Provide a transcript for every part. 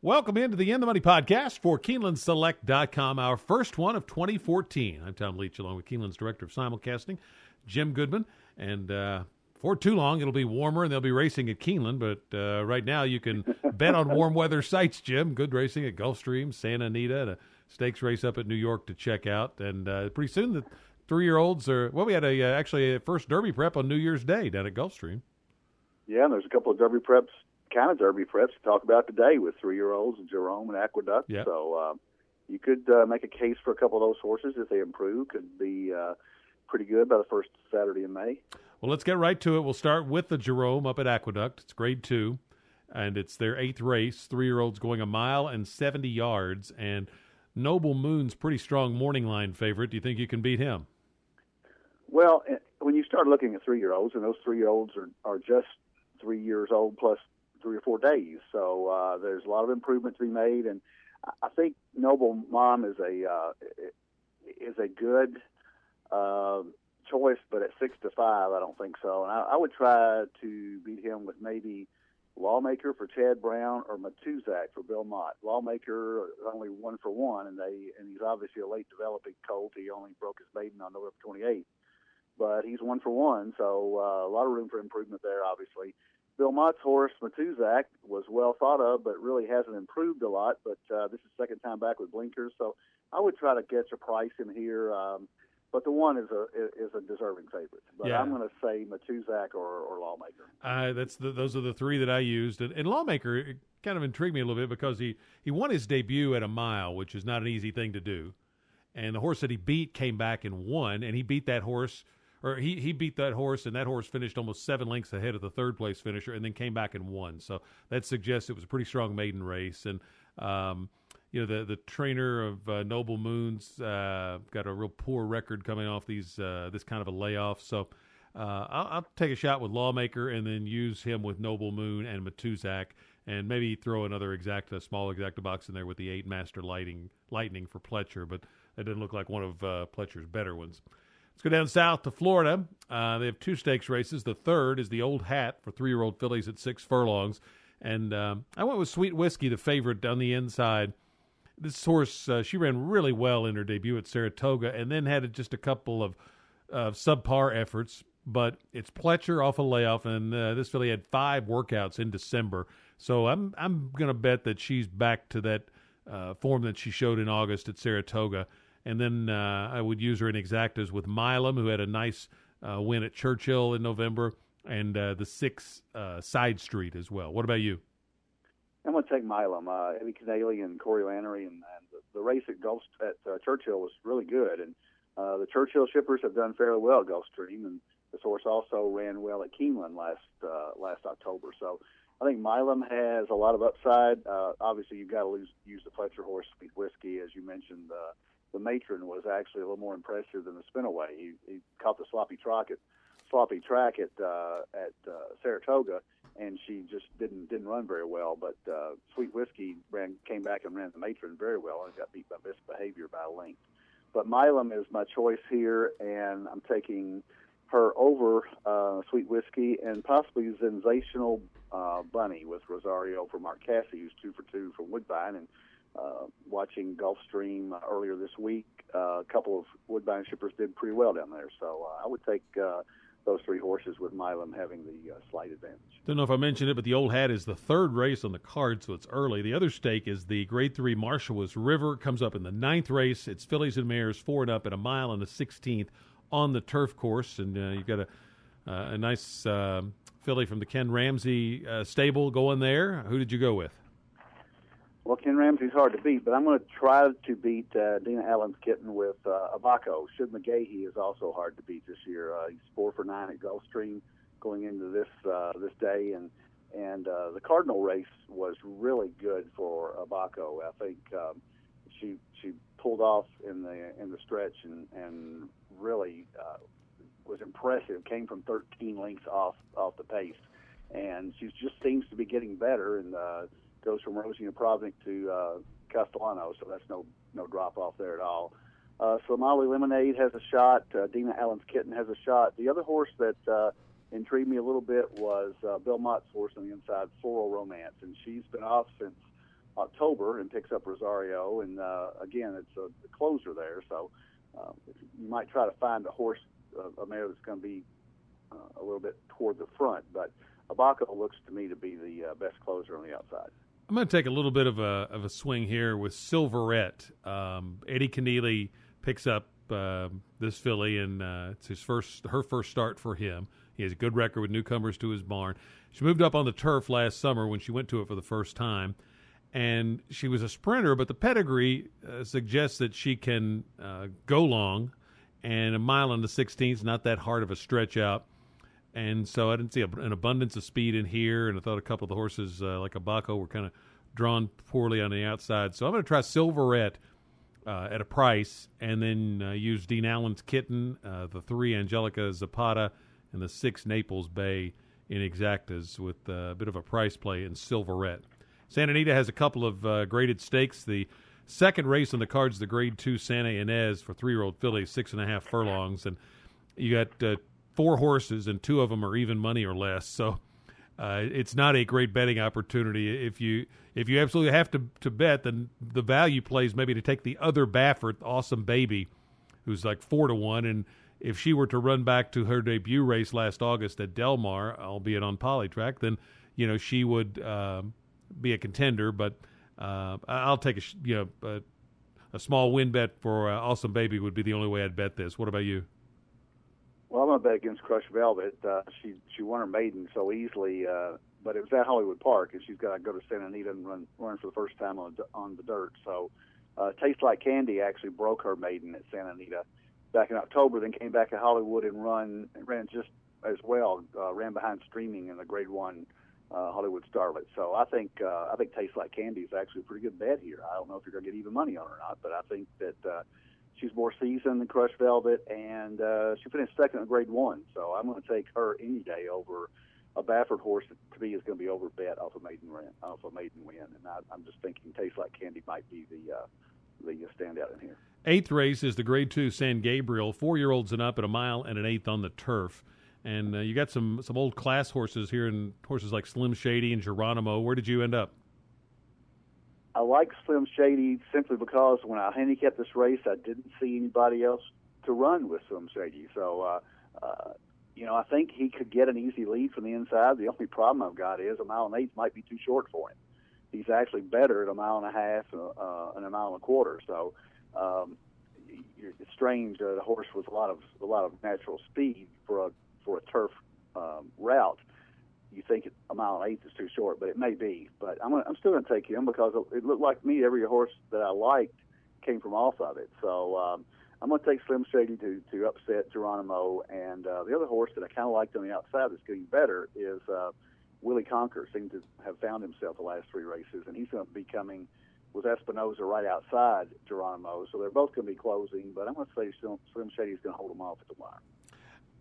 Welcome into the In the Money podcast for KeenelandSelect.com, our first one of 2014. I'm Tom Leach, along with Keeneland's director of simulcasting, Jim Goodman. And for too long, it'll be warmer and they'll be racing at Keeneland. But right now, you can bet on warm weather sites, Jim. Good racing at Gulfstream, Santa Anita, and a stakes race up at New York to check out. And pretty soon, the 3-year-olds are, well, we had actually a first Derby prep on New Year's Day down at Gulfstream. Yeah, and there's a couple of Derby preps, kind of Derby preps to talk about today with 3-year-olds, Jerome and Aqueduct. Yep. So you could make a case for a couple of those horses if they improve. Could be pretty good by the first Saturday in May. Well, let's get right to it. We'll start with the Jerome up at Aqueduct. It's grade 2, and it's their 8th race. 3-year-olds going 1 mile and 70 yards, and Noble Moon's pretty strong morning line favorite. Do you think you can beat him? Well, when you start looking at 3-year-olds, and those 3-year-olds are just 3 years old plus 3 or 4 days. So there's a lot of improvement to be made, and I think Noble Mom is a good choice, but at 6 to 5, I don't think so. And I would try to beat him with maybe Lawmaker for Chad Brown or Matuzak for Bill Mott. Lawmaker only 1 for 1, and he's obviously a late developing colt. He only broke his maiden on November 28th, but he's 1 for 1, so a lot of room for improvement there, obviously. Bill Mott's horse, Matuzak, was well thought of, but really hasn't improved a lot. But this is second time back with blinkers, so I would try to get a price in here. But the one is a deserving favorite. But yeah. I'm going to say Matuzak or Lawmaker. Those are the 3 that I used. And Lawmaker kind of intrigued me a little bit because he won his debut at 1 mile, which is not an easy thing to do. And the horse that he beat came back and won, and he beat that horse. Or he beat that horse, and that horse finished almost 7 lengths ahead of the third-place finisher and then came back and won. So that suggests it was a pretty strong maiden race. And, the trainer of Noble Moon's got a real poor record coming off this kind of a layoff. So I'll take a shot with Lawmaker and then use him with Noble Moon and Matuzak and maybe throw another small exacta box in there with the 8 Master Lightning for Pletcher. But that didn't look like one of Pletcher's better ones. Let's go down south to Florida. They have 2 stakes races. The third is the Old Hat for 3-year-old fillies at 6 furlongs. And I went with Sweet Whiskey, the favorite, down the inside. This horse, she ran really well in her debut at Saratoga and then had just a couple of subpar efforts. But it's Pletcher off a layoff, and this filly had 5 workouts in December. So I'm going to bet that she's back to that form that she showed in August at Saratoga. And then I would use her in exactas with Milam, who had a nice win at Churchill in November, and the 6 Side Street as well. What about you? I'm going to take Milam. Eddie Kennealy and Corey Lannery, and the race at Churchill was really good. And the Churchill shippers have done fairly well at Gulfstream, and this horse also ran well at Keeneland last October. So I think Milam has a lot of upside. Obviously, you've got to use the Pletcher horse, Sweet Whiskey, as you mentioned. The matron was actually a little more impressive than the spinaway. He caught the sloppy track at Saratoga, and she just didn't run very well. But Sweet Whiskey came back and ran the matron very well and got beat by Misbehavior by a length. But Milam is my choice here, and I'm taking her over Sweet Whiskey and possibly Sensational Bunny with Rosario for Mark Cassey, who's 2 for 2 from Woodbine. And watching Gulfstream earlier this week, a couple of Woodbine shippers did pretty well down there. So I would take those 3 horses with Milam having the slight advantage. Don't know if I mentioned it, but the Old Hat is the 3rd race on the card, so it's early. The other stake is the Grade 3 Marshua's River. Comes up in the 9th race. It's fillies and mares 4 and up at 1 mile and the 16th on the turf course. And you've got a nice filly from the Ken Ramsey stable going there. Who did you go with? Well, Ken Ramsey's hard to beat, but I'm going to try to beat Dina Allen's kitten with Abaco. Shib McGahee is also hard to beat this year. He's 4 for 9 at Gulfstream going into this day, and the Cardinal race was really good for Abaco. I think she pulled off in the stretch and really was impressive. Came from 13 lengths off the pace, and she just seems to be getting better and goes from Rosina Providence to Castellano, so that's no drop off there at all. Somali Lemonade has a shot. Dina Allen's Kitten has a shot. The other horse that intrigued me a little bit was Bill Mott's horse on the inside, Floral Romance, and she's been off since October and picks up Rosario, and again, it's a closer there. So you might try to find a horse, a mare that's going to be a little bit toward the front, but Abaco looks to me to be the best closer on the outside. I'm going to take a little bit of a swing here with Silverette. Eddie Kennealy picks up this filly, and it's her first start for him. He has a good record with newcomers to his barn. She moved up on the turf last summer when she went to it for the first time, and she was a sprinter, but the pedigree suggests that she can go long, and a mile in the 16th, not that hard of a stretch out. And so I didn't see an abundance of speed in here, and I thought a couple of the horses, like Abaco, were kind of drawn poorly on the outside. So I'm going to try Silverette at a price, and then use Dean Allen's Kitten, the 3 Angelica Zapata, and the 6 Naples Bay in exactas with a bit of a price play in Silverette. Santa Anita has a couple of graded stakes. The second race on the card is the Grade 2 Santa Ynez for 3-year-old fillies, 6.5 furlongs. And you got 4 horses, and 2 of them are even money or less. So it's not a great betting opportunity. If you absolutely have to bet, then the value plays maybe to take the other Baffert, Awesome Baby, who's like 4-1, and if she were to run back to her debut race last August at Del Mar, albeit on Polytrack, then she would be a contender. But I'll take a small win bet for Awesome Baby would be the only way I'd bet this. What about you? Well, I'm going to bet against Crush Velvet. She won her maiden so easily, but it was at Hollywood Park, and she's got to go to Santa Anita and run for the first time on the dirt. So Tastes Like Candy actually broke her maiden at Santa Anita back in October, then came back to Hollywood and ran just as well, ran behind Streaming in the Grade 1 Hollywood Starlet. So I think Tastes Like Candy is actually a pretty good bet here. I don't know if you're going to get even money on her or not, but I think that she's more seasoned than Crush Velvet, and she finished second in Grade 1. So I'm going to take her any day over a Baffert horse that to me is going to be overbet off a maiden win. And I'm just thinking Tastes Like Candy might be the standout in here. 8th race is the Grade 2 San Gabriel, 4-year-olds and up at a mile and an 1/8 on the turf. And you got some old class horses here, and horses like Slim Shadey and Jeranimo. Where did you end up? I like Slim Shadey simply because when I handicapped this race, I didn't see anybody else to run with Slim Shadey. So, I think he could get an easy lead from the inside. The only problem I've got is a mile and 1/8 might be too short for him. He's actually better at a mile and a half and a mile and a quarter. So, it's strange that a horse with a lot of natural speed for a turf route, you think a mile and 1/8 is too short, but it may be. But I'm still going to take him because it looked like to me every horse that I liked came from off of it. So I'm going to take Slim Shady to upset Jeranimo. And the other horse that I kind of liked on the outside that's getting better is Willie Conker. Seemed to have found himself the last 3 races, and he's going to be coming with Espinoza right outside Jeranimo. So they're both going to be closing, but I'm going to say Slim Shady's going to hold them off at the wire.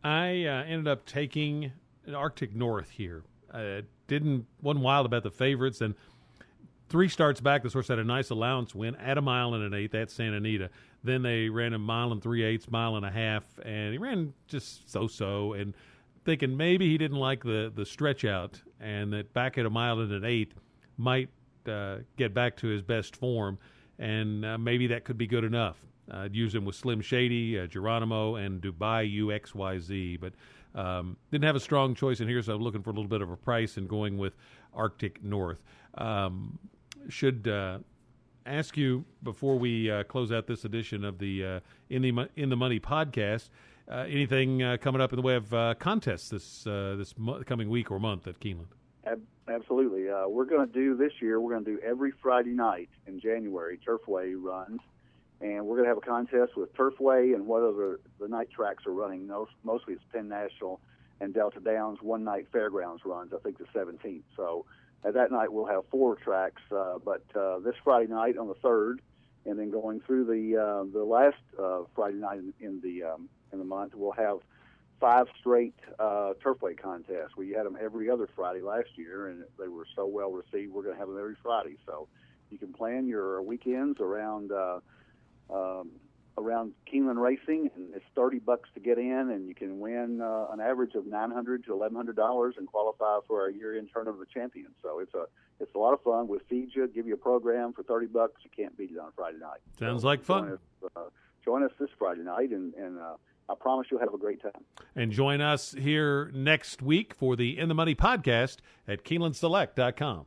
I ended up taking Arctic North here. Wasn't wild about the favorites, and 3 starts back, this horse had a nice allowance win at a mile and an 1/8 at Santa Anita. Then they ran a mile and 3/8, mile and a half, and he ran just so-so, and thinking maybe he didn't like the stretch out, and that back at a mile and an 1/8 might get back to his best form, and maybe that could be good enough. I'd use him with Slim Shady, Jeranimo, and Dubai UXYZ, but didn't have a strong choice in here, so I'm looking for a little bit of a price and going with Arctic North. Should ask you before we close out this edition of the In the Money podcast, anything coming up in the way of contests this coming week or month at Keeneland? Absolutely. We're going to do this year, we're going to do every Friday night in January, Turfway runs. And we're going to have a contest with Turfway and what other the night tracks are running. Mostly it's Penn National and Delta Downs one-night fairgrounds runs, I think the 17th. So at that night we'll have 4 tracks. But this Friday night on the 3rd, and then going through the last Friday night in the month, we'll have 5 straight Turfway contests. We had them every other Friday last year, and they were so well received. We're going to have them every Friday. So you can plan your weekends around Keeneland racing, and it's $30 to get in, and you can win an average of $900 to $1,100 and qualify for our year-end Tournament of the Champions. So It's a lot of fun. We'll feed you, give you a program for $30. You can't beat it on a Friday night. Sounds like fun. Join us this Friday night, and I promise you'll have a great time. And join us here next week for the In the Money podcast at KeenelandSelect.com.